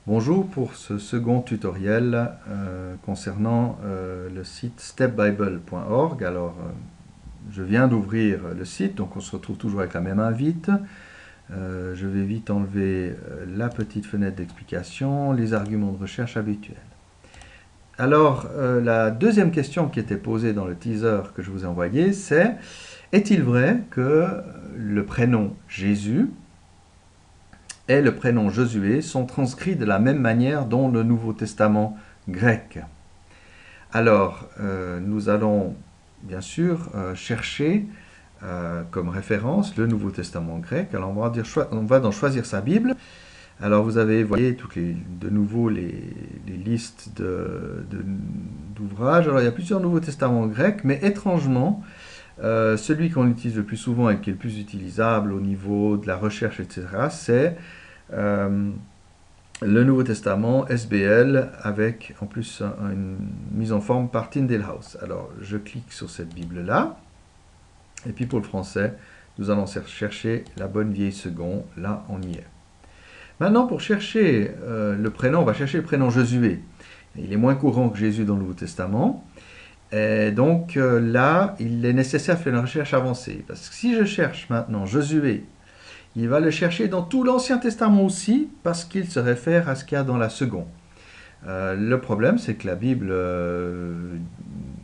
Bonjour pour ce second tutoriel concernant le site stepbible.org. Alors, je viens d'ouvrir le site, donc on se retrouve toujours avec la même invite. Je vais vite enlever la petite fenêtre d'explication, les arguments de recherche habituels. Alors, la deuxième question qui était posée dans le teaser que je vous ai envoyé, c'est: est-il vrai que le prénom Jésus et le prénom Josué sont transcrits de la même manière dans le Nouveau Testament grec? Alors, nous allons bien sûr chercher comme référence le Nouveau Testament grec. Alors, on va donc choisir sa Bible. Alors, vous voyez de nouveau les listes d'ouvrages. Alors, il y a plusieurs Nouveaux Testaments grecs, mais étrangement, celui qu'on utilise le plus souvent et qui est le plus utilisable au niveau de la recherche, etc., c'est le Nouveau Testament SBL avec en plus une mise en forme par Tyndale House. Alors je clique sur cette Bible-là, et puis pour le français, nous allons chercher la bonne vieille seconde. Là, on y est. Maintenant, pour chercher le prénom, on va chercher le prénom Josué. Il est moins courant que Jésus dans le Nouveau Testament. Et donc là, il est nécessaire de faire une recherche avancée. Parce que si je cherche maintenant Josué, il va le chercher dans tout l'Ancien Testament aussi, parce qu'il se réfère à ce qu'il y a dans la seconde. Le problème, c'est que la Bible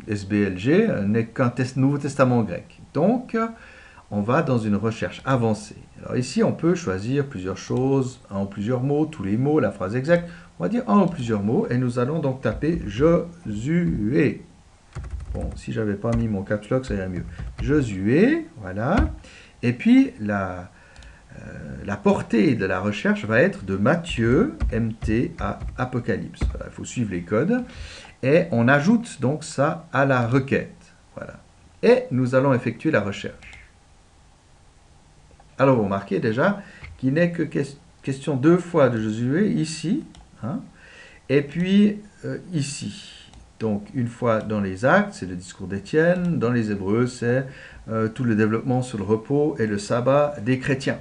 SBLG n'est qu'un Nouveau Testament grec. Donc, on va dans une recherche avancée. Alors ici, on peut choisir plusieurs choses, un ou plusieurs mots, tous les mots, la phrase exacte. On va dire un ou plusieurs mots, et nous allons donc taper Josué. Bon, si je n'avais pas mis mon caps lock, ça irait mieux. Josué, voilà. Et puis, la portée de la recherche va être de Matthieu, MT, à Apocalypse. Voilà, il faut suivre les codes. Et on ajoute donc ça à la requête. Voilà. Et nous allons effectuer la recherche. Alors, vous remarquez déjà qu'il n'est que question deux fois de Josué, ici, hein, et puis ici. Donc, une fois dans les Actes, c'est le discours d'Étienne. Dans les Hébreux, c'est tout le développement sur le repos et le sabbat des chrétiens.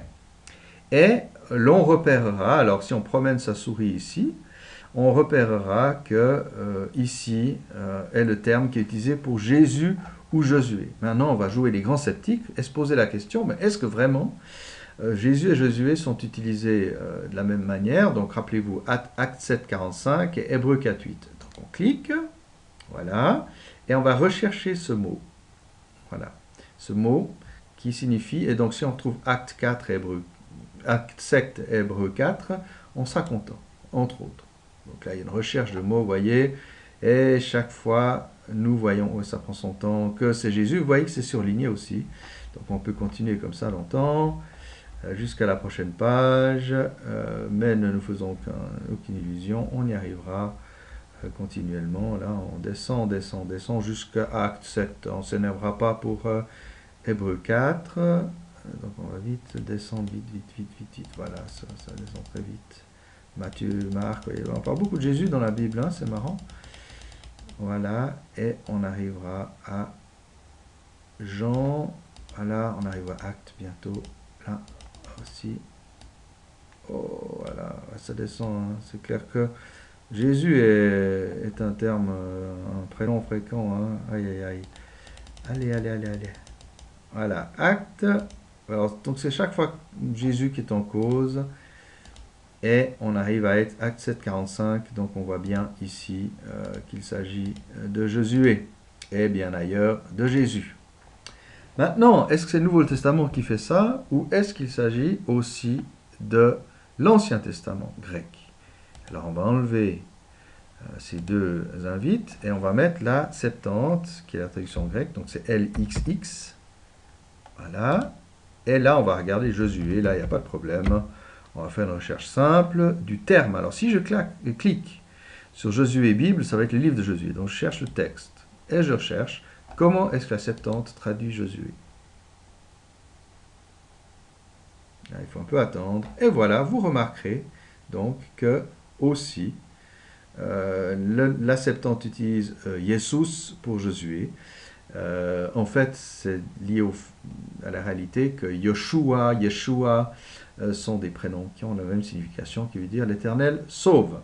Et l'on repérera, alors si on promène sa souris ici, on repérera que ici est le terme qui est utilisé pour Jésus ou Josué. Maintenant, on va jouer les grands sceptiques et se poser la question, mais est-ce que vraiment Jésus et Josué sont utilisés de la même manière? Donc rappelez-vous, Acte 7, 45 et Hébreux 4, 8. Donc on clique, voilà, et on va rechercher ce mot. Voilà, ce mot qui signifie, et donc si on trouve Acte 4 et Acte 7 et Hébreux 4, on sera content, entre autres. Donc là, il y a une recherche de mots, vous voyez, et chaque fois, nous voyons, ça prend son temps, que c'est Jésus. Vous voyez que c'est surligné aussi. Donc on peut continuer comme ça longtemps, jusqu'à la prochaine page, mais ne nous faisons aucune illusion, on y arrivera continuellement. Là, on descend, descend, descend, jusqu'à Acte 7. On ne s'énervera pas pour Hébreux 4. Donc on va vite descendre, vite, vite, vite, vite, vite. Voilà, ça descend très vite. Matthieu, Marc, on parle beaucoup de Jésus dans la Bible, hein, c'est marrant. Voilà, et on arrivera à Jean. Voilà, on arrive à Actes bientôt. Là aussi. Oh, voilà, ça descend. Hein. C'est clair que Jésus est un terme, un prénom fréquent. Hein. Aïe, aïe, aïe. Allez, allez, allez, allez. Voilà, Actes. Alors, donc c'est chaque fois Jésus qui est en cause. Et on arrive à être Acte 7, 45. Donc on voit bien ici qu'il s'agit de Josué. Et bien ailleurs de Jésus. Maintenant, est-ce que c'est le Nouveau Testament qui fait ça? Ou est-ce qu'il s'agit aussi de l'Ancien Testament grec? Alors on va enlever ces deux invites. Et on va mettre la Septante, qui est la traduction grecque. Donc c'est LXX. Voilà. Et là, on va regarder Josué. Là, il n'y a pas de problème. On va faire une recherche simple du terme. Alors, si je clique sur Josué Bible, ça va être le livre de Josué. Donc, je cherche le texte. Et je recherche comment est-ce que la Septante traduit Josué. Là, il faut un peu attendre. Et voilà, vous remarquerez donc que aussi, la Septante utilise Jesus pour Josué. En fait, c'est lié à la réalité que Yeshua sont des prénoms qui ont la même signification, qui veut dire l'Éternel sauve.